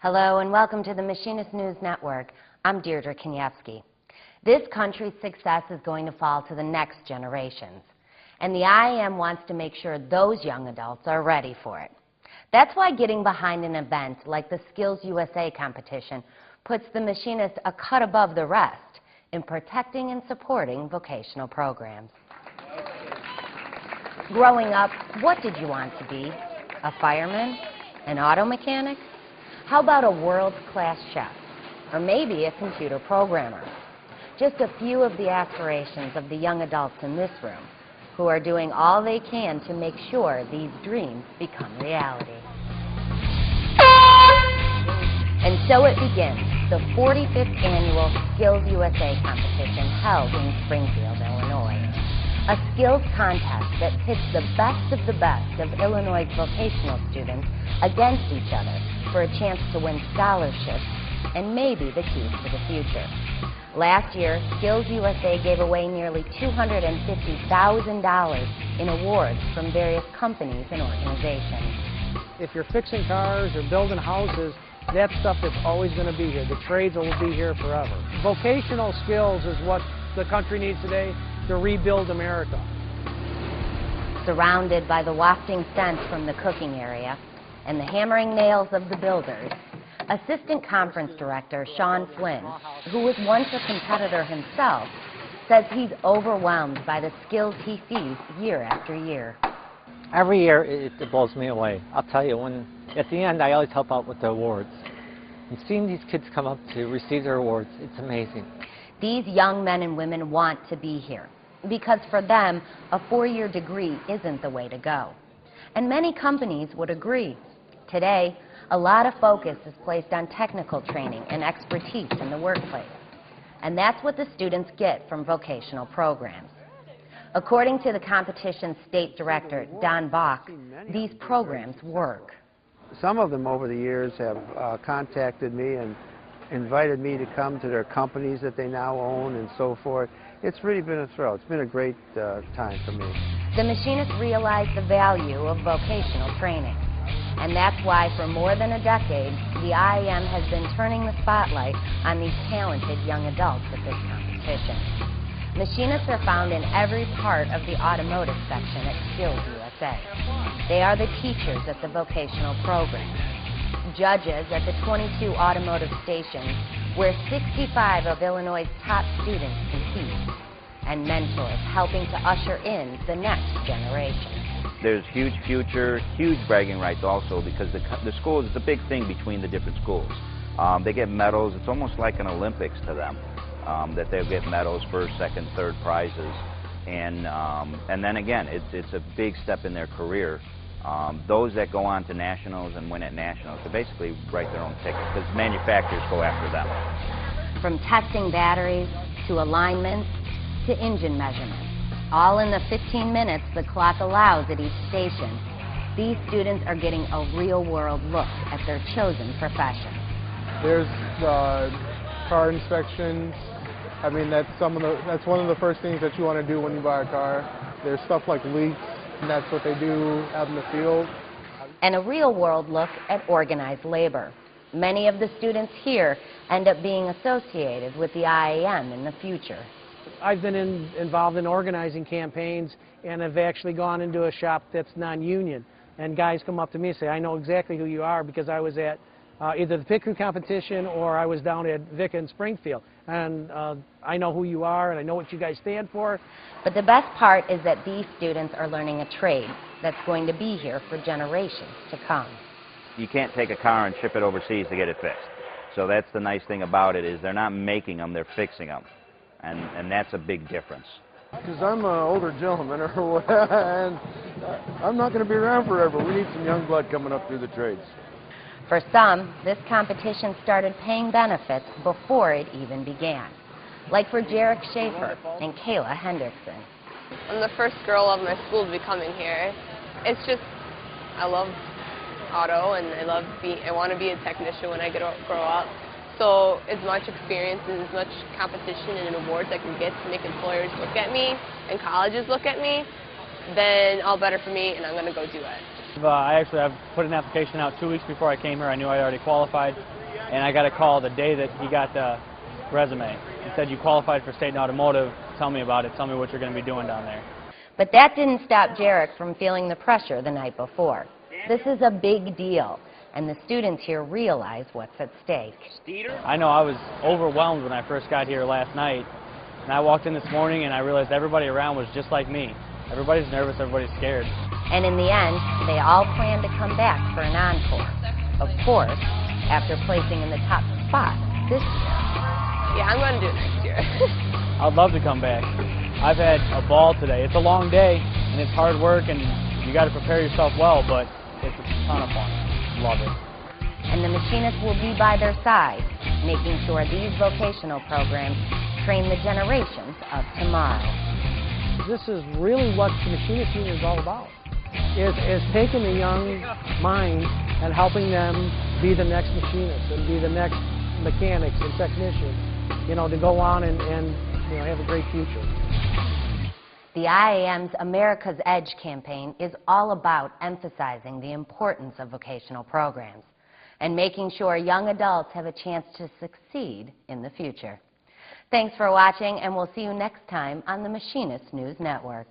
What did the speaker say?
Hello and welcome to the Machinist News Network. I'm Deirdre Kaniewski. This country's success is going to fall to the next generations, and the IEM wants to make sure those young adults are ready for it. That's why getting behind an event like the Skills USA competition puts the Machinists a cut above the rest in protecting and supporting vocational programs. Growing up, what did you want to be? A fireman? An auto mechanic? How about a world-class chef? Or maybe a computer programmer? Just a few of the aspirations of the young adults in this room who are doing all they can to make sure these dreams become reality. And so it begins, the 45th annual Skills USA competition held in Springfield, Illinois. A skills contest that pits the best of Illinois' vocational students against each other for a chance to win scholarships and maybe the keys to the future. Last year, Skills USA gave away nearly $250,000 in awards from various companies and organizations. If you're fixing cars or building houses, that stuff is always going to be here. The trades will be here forever. Vocational skills is what the country needs today to rebuild America. Surrounded by the wafting scent from the cooking area and the hammering nails of the builders, Assistant Conference Director FLYNN, who was once a competitor himself, says he's overwhelmed by the skills he sees year after year. Every year it blows me away. I'll tell you, at the end I always help out with the awards. And seeing these kids come up to receive their awards, it's amazing. These young men and women want to be here because for them, a four-year degree isn't the way to go. And many companies would agree. Today, a lot of focus is placed on technical training and expertise in the workplace. And that's what the students get from vocational programs. According to the competition's state director, Don Bach, these programs work. Some of them over the years have contacted me and invited me to come to their companies that they now own and so forth. It's really been a thrill. It's been a great time for me. The Machinists realize the value of vocational training. And that's why for more than a decade, the IEM has been turning the spotlight on these talented young adults at this competition. Machinists are found in every part of the automotive section at Skills USA. They are the teachers at the vocational programs, judges at the 22 automotive stations where 65 of Illinois' top students compete, and mentors helping to usher in the next generation. There's huge future, huge bragging rights also because the schools, it's a big thing between the different schools. They get medals. It's almost like an Olympics to them, that they'll get medals, first, second, third prizes. And then again, it's a big step in their career. Those that go on to nationals and win at nationals, they basically write their own ticket because manufacturers go after them. From testing batteries to alignments to engine measurements, all in the 15 minutes the clock allows at each station, these students are getting a real-world look at their chosen profession. There's car inspections. I mean, that's one of the first things that you want to do when you buy a car. There's stuff like leaks, and that's what they do out in the field. And a real-world look at organized labor. Many of the students here end up being associated with the IEM in the future. I've been involved in organizing campaigns and have actually gone into a shop that's non-union. And guys come up to me and say, I know exactly who you are because I was at either the pit crew competition or I was down at VICA in Springfield. And I know who you are and I know what you guys stand for. But the best part is that these students are learning a trade that's going to be here for generations to come. You can't take a car and ship it overseas to get it fixed. So that's the nice thing about it is they're not making them, they're fixing them. And that's a big difference. Because I'm an older gentleman, and I'm not going to be around forever. We need some young blood coming up through the trades. For some, this competition started paying benefits before it even began. Like for JAREK SHAFER and KAYLA Hendrickson. I'm the first girl of my school to be coming here. It's just, I love auto and I want to be a technician when I grow up. So as much experience and as much competition and awards I can get to make employers look at me and colleges look at me, then all better for me and I'm going to go do it. I've put an application out 2 weeks before I came here. I knew I already qualified, and I got a call the day that he got the resume. He said, "You qualified for state and automotive. Tell me about it. Tell me what you're going to be doing down there." But that didn't stop JAREK from feeling the pressure the night before. This is a big deal, and the students here realize what's at stake. I know I was overwhelmed when I first got here last night, and I walked in this morning and I realized everybody around was just like me. Everybody's nervous, everybody's scared. And in the end, they all plan to come back for an encore. Of course, after placing in the top spot this year. Yeah, I'm going to do it next year. I'd love to come back. I've had a ball today. It's a long day, and it's hard work, and you got to prepare yourself well, but it's a ton of fun. Love it. And the machinists will be by their side, making sure these vocational programs train the generations of tomorrow. This is really what the Machinist Union is all about, is taking the young mind and helping them be the next machinists and be the next mechanics and technicians, you know, to go on and you know, have a great future. The IAM's America's Edge campaign is all about emphasizing the importance of vocational programs and making sure young adults have a chance to succeed in the future. Thanks for watching, and we'll see you next time on the Machinist News Network.